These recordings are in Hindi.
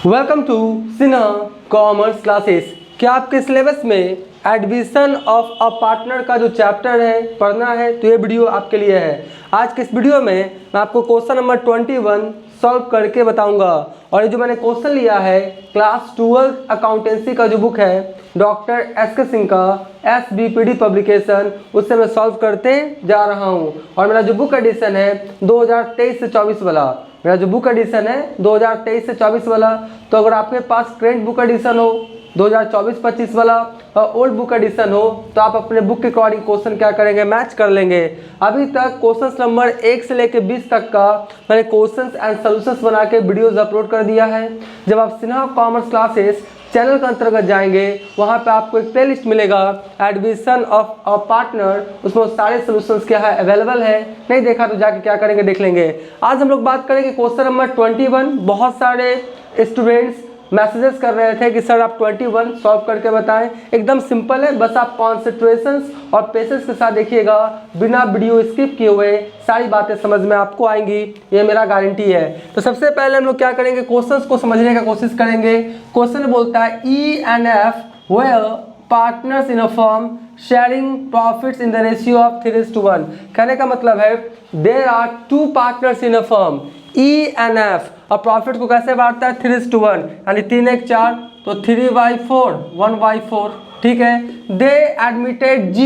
Welcome to Sinha commerce classes. क्या आपके सिलेबस में एडमिशन ऑफ अ पार्टनर का जो चैप्टर है पढ़ना है तो ये वीडियो आपके लिए है। आज के इस वीडियो में मैं आपको क्वेश्चन नंबर 21 सॉल्व करके बताऊंगा। और ये जो मैंने क्वेश्चन लिया है क्लास 12 अकाउंटेंसी का जो बुक है डॉक्टर एस.के. सिंह का SBPD पब्लिकेशन, उससे मैं सॉल्व करते जा रहा हूँ। और मेरा जो बुक एडिशन है 2023 से 24 वाला, मेरा जो बुक एडिशन है 2023 से 24 वाला। तो अगर आपके पास करेंट बुक एडिशन हो 2024-25 वाला और ओल्ड बुक एडिशन हो तो आप अपने बुक के अकॉर्डिंग क्वेश्चन क्या करेंगे, मैच कर लेंगे। अभी तक क्वेश्चन नंबर 1 से लेकर 20 तक का मैंने क्वेश्चंस एंड सॉल्यूशंस बना के वीडियोस अपलोड कर दिया है। जब आप सिन्हा कॉमर्स क्लासेस चैनल के अंतर्गत जाएंगे वहाँ पे आपको एक प्लेलिस्ट मिलेगा एडमिशन ऑफ अ पार्टनर, उसमें सारे सॉल्यूशंस क्या है अवेलेबल है। नहीं देखा तो जाके क्या करेंगे देख लेंगे। आज हम लोग बात करेंगे क्वेश्चन नंबर 21। बहुत सारे स्टूडेंट्स मैसेजेस कर रहे थे कि सर आप 21 सॉल्व करके बताएं। एकदम सिंपल है, बस आप कॉन्सेंट्रेशन और पेशेंस के साथ देखिएगा, बिना वीडियो स्किप किए हुए सारी बातें समझ में आपको आएंगी, ये मेरा गारंटी है। तो सबसे पहले हम लोग क्या करेंगे, क्वेश्चंस को समझने का कोशिश करेंगे। क्वेश्चन बोलता है E&F where partners in a firm sharing profits in the ratio of 3:1। कहने का मतलब है there are 2 partners in a firm E&F और प्रॉफिट को कैसे बांटता है 3:1, यानी 3 1 4 तो 3/4 1/4। ठीक है। They admitted G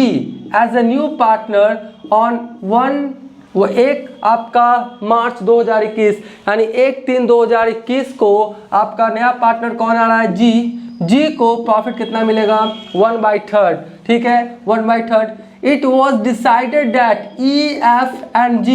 as a new partner on 1 आपका मार्च 2021, यानी 1/3/2021 को आपका नया पार्टनर कौन आ रहा है, जी को प्रॉफिट कितना मिलेगा 1/3। ठीक है, 1/3। It was decided that E, F and G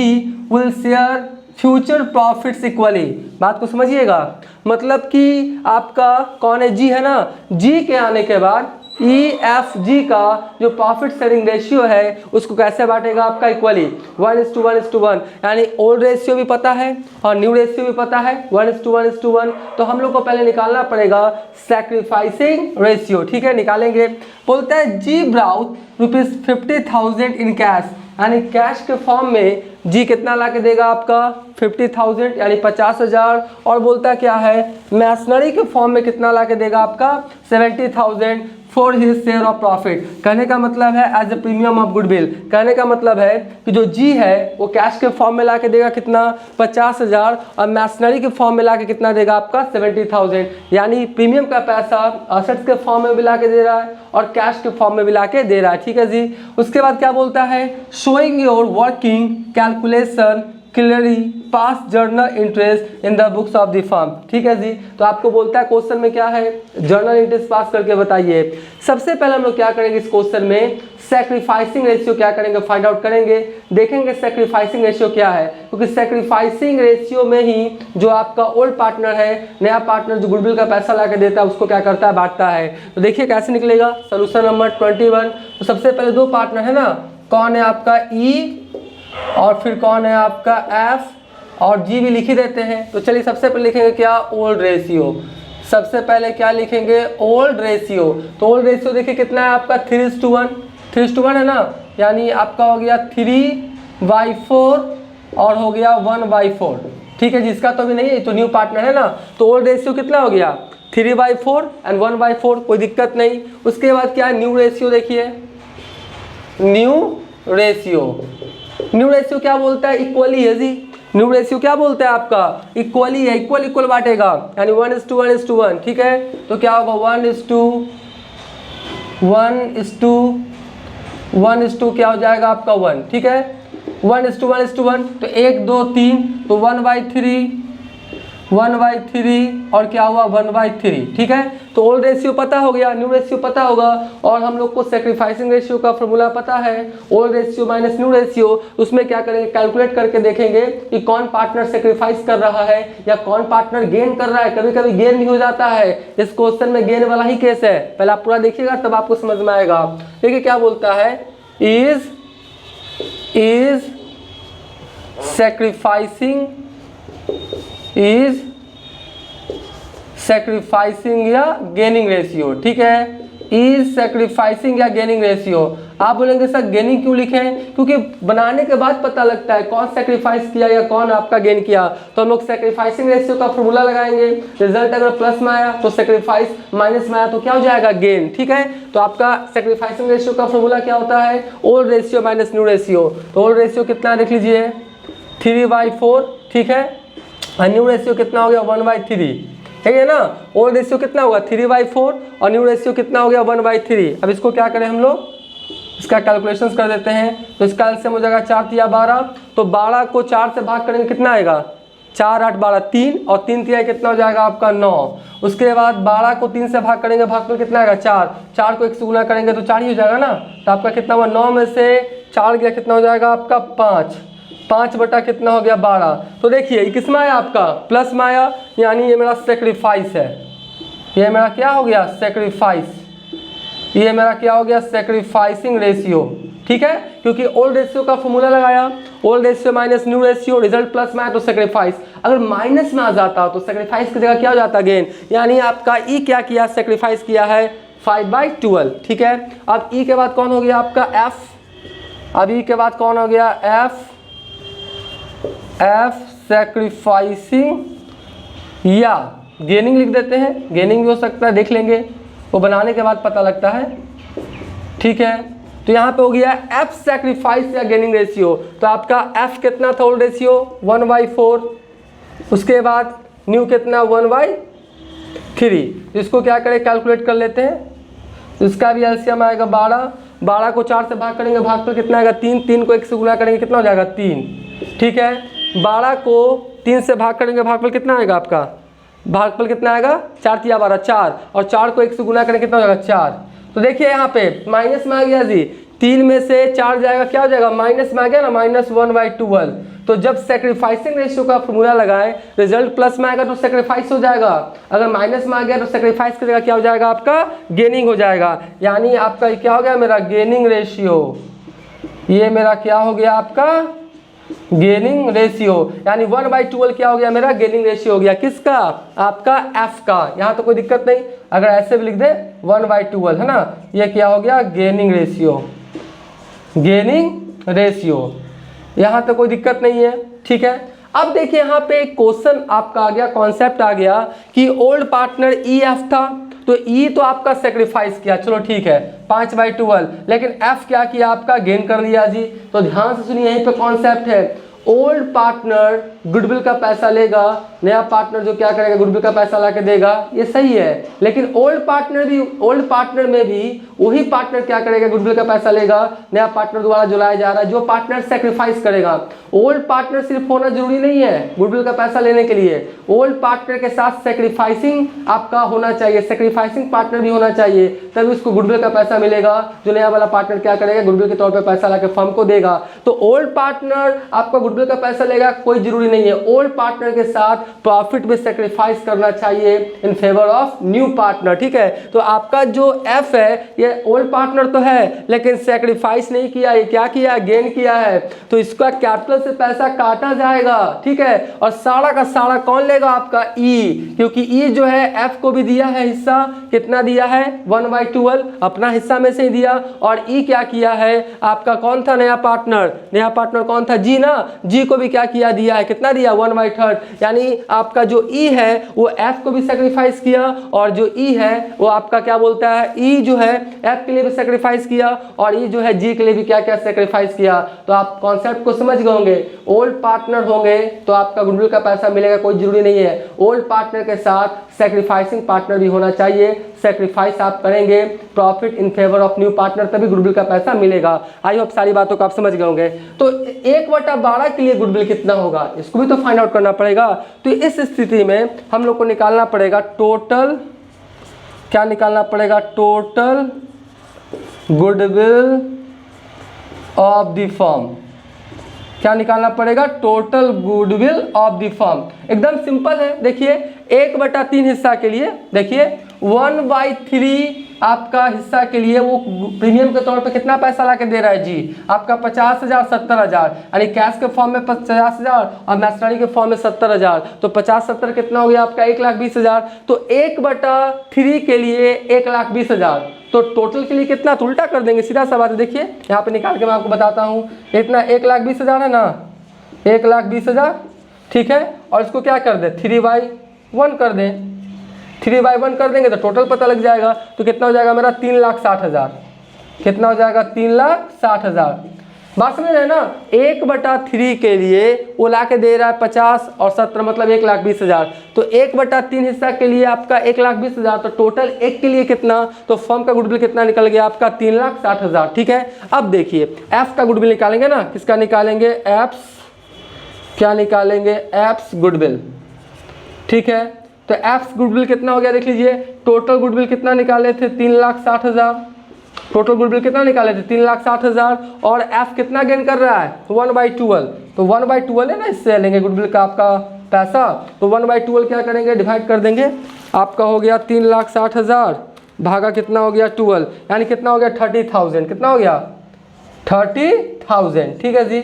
will share future profits equally. बात को समझिएगा, मतलब कि आपका कौन है, जी है ना, जी के आने के बाद EFG का जो प्रॉफिट शेयरिंग रेशियो है उसको कैसे बांटेगा आपका इक्वली 1:1:1, यानी ओल्ड रेशियो भी पता है और न्यू रेशियो भी पता है 1:1:1। तो हम लोग को पहले निकालना पड़ेगा सैक्रिफाइसिंग रेशियो। ठीक है, निकालेंगे। बोलता है जी ब्राउट ₹50,000 इन कैश, यानी कैश के फॉर्म में जी कितना ला के देगा आपका 50,000 यानी 50,000। और बोलता क्या है मैसनरी के फॉर्म में कितना ला के देगा आपका 70,000 for his share of profit. कहने का मतलब है as a premium of goodwill. कहने का मतलब है कि जो जी है वो कैश के फॉर्म में ला के देगा कितना 50,000 और मैसनरी के फॉर्म में ला के कितना देगा आपका 70,000, यानी प्रीमियम का पैसा असेट्स के फॉर्म में भी ला के दे रहा है और कैश के फॉर्म में भी ला के दे रहा है। ठीक है जी। उसके बाद क्या बोलता है showing your working calculation clearly pass journal interest in the books of the firm. ठीक है जी। तो आपको बोलता है क्वेश्चन में क्या है जर्नल इंटरेस्ट पास करके बताइए। सबसे पहले हम लोग क्या करेंगे इस क्वेश्चन में सैक्रिफाइसिंग रेशियो क्या करेंगे फाइंड आउट करेंगे, देखेंगे सैक्रिफाइसिंग रेशियो क्या है, क्योंकि सैक्रिफाइसिंग रेशियो में ही जो आपका ओल्ड पार्टनर है नया पार्टनर जो गुडविल का पैसा ला के देता है उसको क्या करता है बांटता है। तो देखिए कैसे निकलेगा सोल्यूशन नंबर 21। तो सबसे पहले 2 पार्टनर है ना, कौन है आपका E और फिर कौन है आपका F और G भी लिख ही देते हैं। तो चलिए सबसे पहले लिखेंगे क्या ओल्ड रेशियो। सबसे पहले क्या लिखेंगे ओल्ड रेशियो। तो ओल्ड रेशियो देखिए कितना है आपका 3:1 है ना, यानी आपका हो गया 3/4 और हो गया 1/4। ठीक है, जिसका तो अभी नहीं है तो न्यू पार्टनर है ना, तो ओल्ड रेशियो कितना हो गया 3/4 एंड 1/4, कोई दिक्कत नहीं। उसके बाद क्या है न्यू रेशियो, देखिए न्यू रेशियो क्या बोलता है इक्वली है जी। न्यू रेशियो क्या बोलता है आपका इक्वली है, इक्वल बांटेगा यानी 1:1:1। ठीक है, तो क्या होगा 1:1:1 क्या हो जाएगा आपका 1। ठीक है, 1:1:1 तो 1 2 3 तो 1/3 और क्या हुआ 1/3। ठीक है, तो ओल्ड रेशियो पता हो गया, न्यू रेशियो पता होगा और हम लोग को सैक्रिफाइसिंग रेशियो का फॉर्मूला पता है old ratio minus new ratio. उसमें क्या करेंगे कैलकुलेट करके देखेंगे कि कौन पार्टनर सैक्रिफाइस कर रहा है या कौन पार्टनर गेन कर रहा है। कभी कभी गेन भी हो जाता है, इस क्वेश्चन में गेन वाला ही केस है। पहले आप पूरा देखिएगा तब आपको समझ में आएगा। देखिए क्या बोलता है इज सैक्रिफाइसिंग या गेनिंग रेशियो। ठीक है, इज सैक्रिफाइसिंग या गेनिंग रेशियो। आप बोलेंगे सर गेनिंग क्यों लिखे हैं, क्योंकि बनाने के बाद पता लगता है कौन सेक्रीफाइस किया या कौन आपका गेन किया। तो हम लोग सेक्रीफाइसिंग रेशियो का फॉर्मूला लगाएंगे, रिजल्ट अगर प्लस में आया तो सेक्रीफाइस, माइनस में आया तो क्या हो जाएगा गेन। ठीक है, तो आपका सेक्रीफाइसिंग रेशियो का फॉर्मूला क्या होता है, old ratio minus new ratio. तो ओल्ड रेशियो कितना देख लीजिए 3/4, ठीक है, और न्यू रेशियो कितना हो गया 1/3, ठीक है ना। ओल्ड रेशियो कितना होगा 3/4 और न्यू रेशियो कितना हो गया 1/3। अब इसको क्या करें हम लोग, इसका कैलकुलेशंस कर देते हैं। तो इसका एलसीएम हो जाएगा 4 तिया 12, तो 12 को 4 से भाग करेंगे कितना आएगा 4 8 12 3, और 3 तिया कितना हो जाएगा आपका 9। उसके बाद 12 को 3 से भाग करेंगे, भागफल कितना आएगा 4, 4 को 1 से गुना करेंगे तो 4 ही हो जाएगा ना। तो आपका कितना हुआ 9 में से 4 गया कितना हो जाएगा आपका 5, 5 बटा कितना हो गया 12। तो देखिए ये किस में आया आपका प्लस में आया, यानी ये मेरा सेक्रीफाइस है, ये मेरा क्या हो गया सेक्रीफाइस, ये मेरा क्या हो गया सेक्रीफाइसिंग रेशियो। ठीक है, क्योंकि ओल्ड रेशियो का फॉर्मूला लगाया, old ratio minus new ratio, result plus में आया तो सेक्रीफाइस। अगर माइनस में आ जाता तो सेक्रीफाइस की जगह क्या हो जाता गेन, यानी आपका ई क्या किया सेक्रीफाइस किया है 5/12। ठीक है, अब ई के बाद कौन हो गया आपका एफ, अब ई के बाद कौन हो गया एफ, एफ सेक्रीफाइसिंग या गेनिंग लिख देते हैं, गेनिंग भी हो सकता है देख लेंगे, वो बनाने के बाद पता लगता है। ठीक है, तो यहाँ पे हो गया एफ सेक्रीफाइस या गेनिंग रेशियो। तो आपका एफ कितना था ओल्ड रेशियो 1/4, उसके बाद न्यू कितना 1/3। इसको क्या करें कैलकुलेट कर लेते हैं, तो इसका भी एलसीएम आएगा 12, 12 को 4 से भाग करेंगे, भागफल कितना आएगा 3, 3 को 1 से गुना करेंगे कितना हो जाएगा 3। ठीक है, 12 को 3 से भाग करेंगे, भागफल कितना आएगा आपका, भागफल कितना आएगा 4 तिया 12 4, और 4 को 1 से गुना करेंगे कितना हो जाएगा 4। तो देखिए यहाँ पे माइनस में आ गया जी, 3 में से 4 जाएगा क्या हो जाएगा माइनस में आ गया ना -1/12। तो जब सेक्रीफाइसिंग रेशियो का फॉर्मूला लगाएं, रिजल्ट प्लस में आएगा तो सेक्रीफाइस हो जाएगा, अगर माइनस में आ गया तो सेक्रीफाइस की जगह क्या हो जाएगा आपका गेनिंग हो जाएगा। यानी आपका क्या हो गया मेरा गेनिंग रेशियो, ये मेरा क्या हो गया आपका गेनिंग रेशियो, यानी 1/12 क्या हो गया मेरा गेनिंग रेशियो हो गया, किसका आपका एफ का। यहाँ तो कोई दिक्कत नहीं, अगर ऐसे भी लिख दे 1/12 है ना, ये क्या हो गया गेनिंग रेशियो, गेनिंग रेशियो, यहाँ तो कोई दिक्कत नहीं है। ठीक है, अब देखिए यहाँ पे एक क्वेश्चन आपका आ गया, कॉन्सेप्ट आ गया कि ओल्ड पार्टनर ई एफ था, तो ई तो आपका सेक्रीफाइस किया, चलो ठीक है 5/12, लेकिन एफ क्या किया आपका गेन कर लिया जी। तो ध्यान से सुनिए, यहीं पे कॉन्सेप्ट है, ओल्ड पार्टनर गुडविल का पैसा लेगा, नया पार्टनर जो क्या करेगा गुडविल का पैसा ला के देगा, ये सही है। लेकिन ओल्ड पार्टनर में भी वही पार्टनर क्या करेगा गुडविल का पैसा लेगा, नया पार्टनर द्वारा जो लाया जा रहा है, जो पार्टनर सेक्रीफाइस करेगा। ओल्ड पार्टनर सिर्फ होना जरूरी नहीं है गुडविल का पैसा लेने के लिए, ओल्ड पार्टनर के साथ सेक्रीफाइसिंग आपका होना चाहिए, सेक्रीफाइसिंग पार्टनर भी होना चाहिए, तभी उसको गुडविल का पैसा मिलेगा, जो नया वाला पार्टनर क्या करेगा गुडविल के तौर पर पैसा ला के फर्म को देगा। तो ओल्ड पार्टनर आपका गुडविल का पैसा लेगा कोई जरूरी नहीं है, ओल्ड पार्टनर के साथ प्रॉफिट में सेक्रीफाइस करना चाहिए in favour of new partner. ठीक है, तो आपका जो एफ है ये ओल्ड पार्टनर तो है लेकिन सेक्रीफाइस नहीं किया, ये क्या किया गेन किया है, तो इसका कैपिटल से पैसा काटा जाएगा। ठीक है, और सारा का सारा कौन लेगा आपका ई, क्योंकि ई जो है एफ को भी दिया है हिस्सा, कितना दिया है 1/12 अपना हिस्सा में से ही दिया, और ई क्या किया है आपका कौन था नया पार्टनर कौन था जी ना, जी को भी क्या किया दिया है, कितना दिया 1/3, यानी आपका जो ई है वो एफ को भी सेक्रीफाइस किया, और जो ई है वो आपका क्या बोलता है ई जो है एफ के लिए भी सेक्रीफाइस किया, और ई जो है जी के लिए भी क्या क्या सेक्रीफाइस किया। तो आप कॉन्सेप्ट को समझ गए होंगे, ओल्ड पार्टनर होंगे तो आपका गुडविल का पैसा मिलेगा कोई जरूरी नहीं है, ओल्ड पार्टनर के साथ सेक्रीफाइसिंग पार्टनर भी होना चाहिए, सेक्रीफाइस आप करेंगे profit in favour of new partner तभी गुडविल का पैसा मिलेगा। आई होप सारी बातों को आप समझ गए होंगे। तो 1/12 के लिए गुडविल कितना होगा इसको भी तो फाइंड आउट करना पड़ेगा। तो इस स्थिति में हम लोग को निकालना पड़ेगा टोटल, क्या निकालना पड़ेगा total goodwill of the firm, क्या निकालना पड़ेगा total goodwill of the firm. एकदम सिंपल है, देखिए 1/3 हिस्सा के लिए देखिए 1/3 आपका हिस्सा के लिए वो प्रीमियम के तौर पे कितना पैसा ला के दे रहा है जी, आपका 50,000 70,000, यानी कैश के फॉर्म में 50,000 और मैसनरी के फॉर्म में 70,000, तो 50-70 कितना हो गया आपका 1,20,000। तो 1/3 के लिए 1,20,000, तो टोटल के लिए कितना, तो उल्टा कर देंगे, सीधा सा बात है। देखिए यहाँ पे निकाल के मैं आपको बताता हूँ, इतना 1,20,000 है ना, 1,20,000, ठीक है। और इसको क्या कर दे 3/1 कर दें, 3/1 कर देंगे तो टोटल पता लग जाएगा। तो कितना हो जाएगा मेरा 3,60,000, कितना हो जाएगा 3,60,000। बात समझ रहे हैं ना, 1/3 के लिए वो ला के दे रहा है 50 और 70 मतलब 1,20,000, तो 1/3 हिस्सा के लिए आपका 1,20,000, तो टोटल एक के लिए कितना, तो फर्म का गुडविल कितना निकल गया आपका 3,60,000, ठीक है। अब देखिए एफ का गुडविल निकालेंगे ना, किसका निकालेंगे, एप्स, क्या निकालेंगे, एप्स गुडविल, ठीक है। तो एप्स गुडविल कितना हो गया देख लीजिए, टोटल गुडविल कितना निकाले थे 3,60,000, टोटल गुडविल कितना निकाले थे 3,60,000, और एफ कितना गेन कर रहा है 1/12, तो 1/12 है ना, इससे लेंगे गुडविल का आपका पैसा, तो 1/12 क्या करेंगे, डिवाइड कर देंगे, आपका हो गया 3,60,000 भागा कितना हो गया 12, यानी कितना हो गया 30,000, कितना हो गया 30,000, ठीक है जी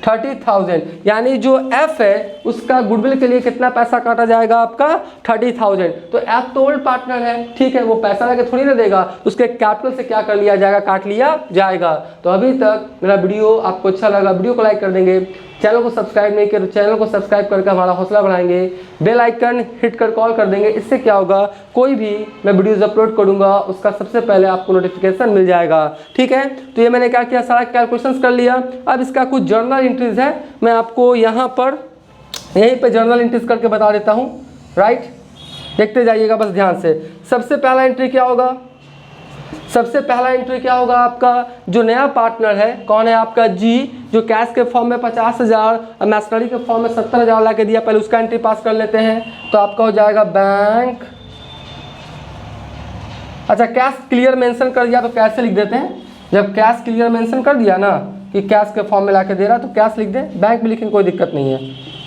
30,000, यानी जो एफ है उसका गुडविल के लिए कितना पैसा काटा जाएगा आपका 30,000। तो एफ तो ओल्ड पार्टनर है, ठीक है, वो पैसा लगे थोड़ी ना देगा, उसके कैपिटल से क्या कर लिया जाएगा, काट लिया जाएगा। तो अभी तक मेरा वीडियो आपको अच्छा लगा, वीडियो को लाइक कर देंगे, चैनल को सब्सक्राइब नहीं किया तो चैनल को सब्सक्राइब करके हमारा हौसला बढ़ाएंगे, बेल आइकन हिट कर कॉल कर देंगे, इससे क्या होगा, कोई भी मैं वीडियोज़ अपलोड करूंगा उसका सबसे पहले आपको नोटिफिकेशन मिल जाएगा, ठीक है। तो ये मैंने क्या किया, सारा कैलकुलेशंस कर लिया। अब इसका कुछ जर्नल एंट्रीज है, मैं आपको यहाँ पर यहीं पे जर्नल एंट्रीज करके बता देता हूँ, राइट, देखते जाइएगा बस ध्यान से। सबसे पहला एंट्री क्या होगा, सबसे पहला एंट्री क्या होगा आपका, जो नया पार्टनर है कौन है आपका जी, जो कैश के फॉर्म में 50,000 और मैसनरी के फॉर्म में 70,000 ला के दिया, पहले उसका एंट्री पास कर लेते हैं। तो आपका हो जाएगा बैंक, अच्छा कैश क्लियर मेंशन कर दिया तो कैसे लिख देते हैं, जब कैश क्लियर मेंशन कर दिया ना कि कैश के फॉर्म में ला के दे रहा तो कैश लिख दे, बैंक भी लिखने कोई दिक्कत नहीं है।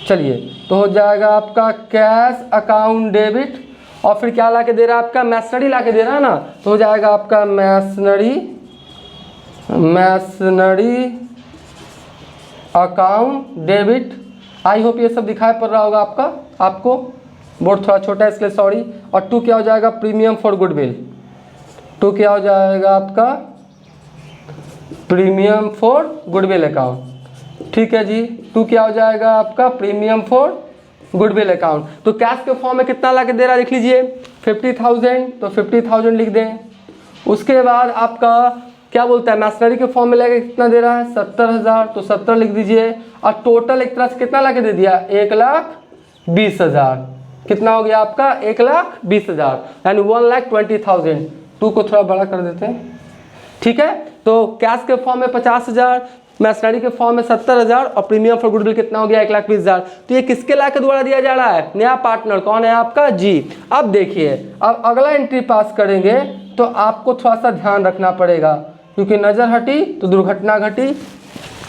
चलिए तो हो जाएगा आपका कैश अकाउंट डेबिट, और फिर क्या ला के दे रहा है आपका मैसनरी ला के दे रहा है ना, तो हो जाएगा आपका masonry account debit. I hope ये सब दिखाई पड़ रहा होगा आपको बोर्ड थोड़ा छोटा है इसलिए सॉरी। और 2 क्या हो जाएगा प्रीमियम फॉर गुडविल, 2 क्या हो जाएगा आपका प्रीमियम फॉर गुडविल अकाउंट, ठीक है जी। 2 क्या हो जाएगा आपका प्रीमियम फॉर गुडविल अकाउंट। तो कैश के फॉर्म में कितना ला के दे रहा है देख लीजिए 50,000, तो 50,000 लिख दें। उसके बाद आपका क्या बोलता है मैसनरी के फॉर्म में लेके कितना दे रहा है 70,000, तो 70 लिख दीजिए। और टोटल एक तरह से कितना ला के दे दिया 1,20,000, कितना हो गया आपका 1,20,000, यानी 1,20,000। 2 को थोड़ा बड़ा कर देते हैं, ठीक है। तो कैश के फॉर्म में 50,000, मैसनरी के फॉर्म में 70,000 और प्रीमियम फॉर गुडविल कितना हो गया 1,20,000। तो ये किसके ला के द्वारा दिया जा रहा है, नया पार्टनर कौन है आपका जी। अब देखिए अब अगला एंट्री पास करेंगे तो आपको थोड़ा सा ध्यान रखना पड़ेगा, क्योंकि नज़र हटी तो दुर्घटना घटी,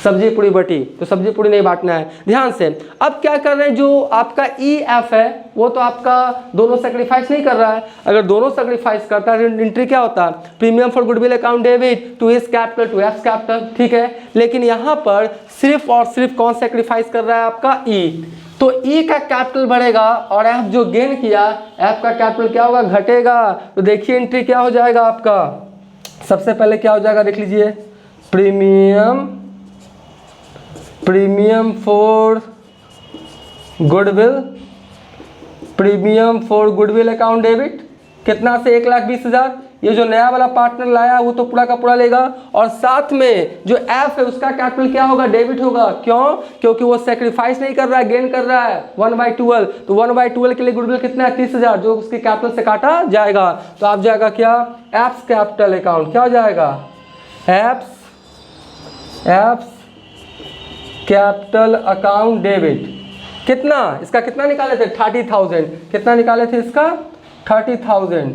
सब्जी पूरी बटी तो सब्जी पूरी नहीं बांटना है, ध्यान से। अब क्या कर रहे हैं, जो आपका ई एफ है वो तो आपका दोनों सेक्रीफाइस नहीं कर रहा है। अगर दोनों सेक्रीफाइस करता है एंट्री क्या होता है premium for goodwill account debit to इस कैपिटल टू एफ कैपिटल, ठीक है। लेकिन यहाँ पर सिर्फ और सिर्फ कौन सेक्रीफाइस कर रहा है आपका ई, तो ई का कैपिटल बढ़ेगा और एफ जो गेन किया एफ का कैपिटल क्या होगा घटेगा। तो देखिए एंट्री क्या हो जाएगा आपका, सबसे पहले क्या हो जाएगा देख लीजिए premium for goodwill account debit कितना से 1,20,000। ये जो नया वाला पार्टनर लाया वो तो पूरा का पूरा लेगा, और साथ में जो एफ है उसका कैपिटल क्या होगा डेबिट होगा। क्यों, क्योंकि वो सेक्रीफाइस नहीं कर रहा है, गेन कर रहा है 1/12। तो 1/12 के लिए गुडविल कितना है 30,000, जो उसके कैपिटल से काटा जाएगा। तो आप जाएगा क्या एप्स कैपिटल अकाउंट, क्या हो जाएगा एप्स कैपिटल अकाउंट डेबिट, कितना इसका कितना निकाले थे 30,000, कितना निकाले थे इसका 30,000,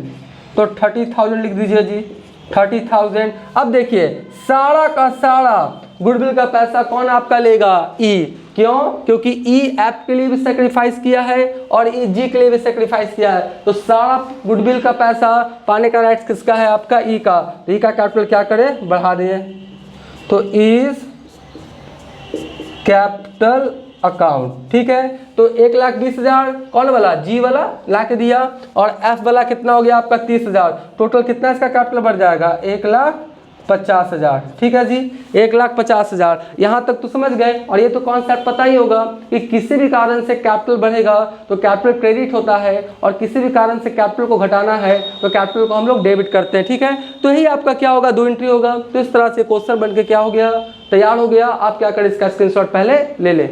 तो 30,000 लिख दीजिए जी, 30,000। अब देखिए सारा का सारा गुडविल का पैसा कौन आपका लेगा? ई। क्यों? क्योंकि ई ऐप के लिए भी सेक्रीफाइस किया है और ई जी के लिए भी सेक्रीफाइस किया है, तो सारा गुडविल का पैसा पाने का राइट्स किसका है? आपका ई का। ई का कैपिटल क्या करें? बढ़ा दें। तो इज कैपिटल अकाउंट, ठीक है। तो 1,20,000 कौन वाला? जी वाला ला के दिया, और एफ वाला कितना हो गया आपका? 30,000। टोटल कितना इसका कैपिटल बढ़ जाएगा? 1,50,000, ठीक है जी, 1,50,000। यहाँ तक तो समझ गए। और ये तो कॉन्सेप्ट पता ही होगा कि किसी भी कारण से कैपिटल बढ़ेगा तो कैपिटल क्रेडिट होता है, और किसी भी कारण से कैपिटल को घटाना है तो कैपिटल को हम लोग डेबिट करते हैं, ठीक है। तो यही आपका क्या होगा? 2 एंट्री होगा। तो इस तरह से क्वेश्चन बन के क्या हो गया? तैयार हो गया। आप क्या करें? इसका स्क्रीनशॉट पहले ले लें।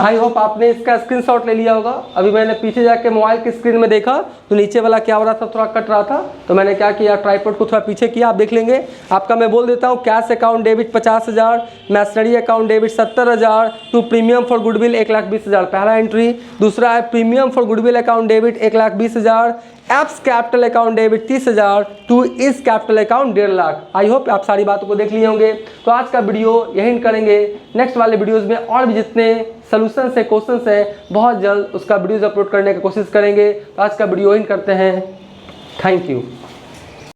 आई होप आपने इसका स्क्रीनशॉट ले लिया होगा। अभी मैंने पीछे जाके मोबाइल की स्क्रीन में देखा तो नीचे वाला क्या हो रहा था? थोड़ा कट रहा था, तो मैंने क्या किया? ट्राइपॉड को थोड़ा पीछे किया। आप देख लेंगे। आपका मैं बोल देता हूँ, cash account debit 50,000, machinery account debit 70,000, to premium for goodwill 1,20,000 पहला एंट्री। दूसरा है premium for goodwill account debit 1,20,000, A's capital account debit 30,000, to इस capital account 1.5 lakh. I hope आप सारी बातों को देख लिए होंगे। तो आज का वीडियो यही करेंगे। नेक्स्ट वाले वीडियोस में और भी जितने सोल्यूशन है, क्वेश्चन है, बहुत जल्द उसका वीडियोज अपलोड करने की कोशिश करेंगे। तो आज का वीडियो यही करते हैं। Thank you.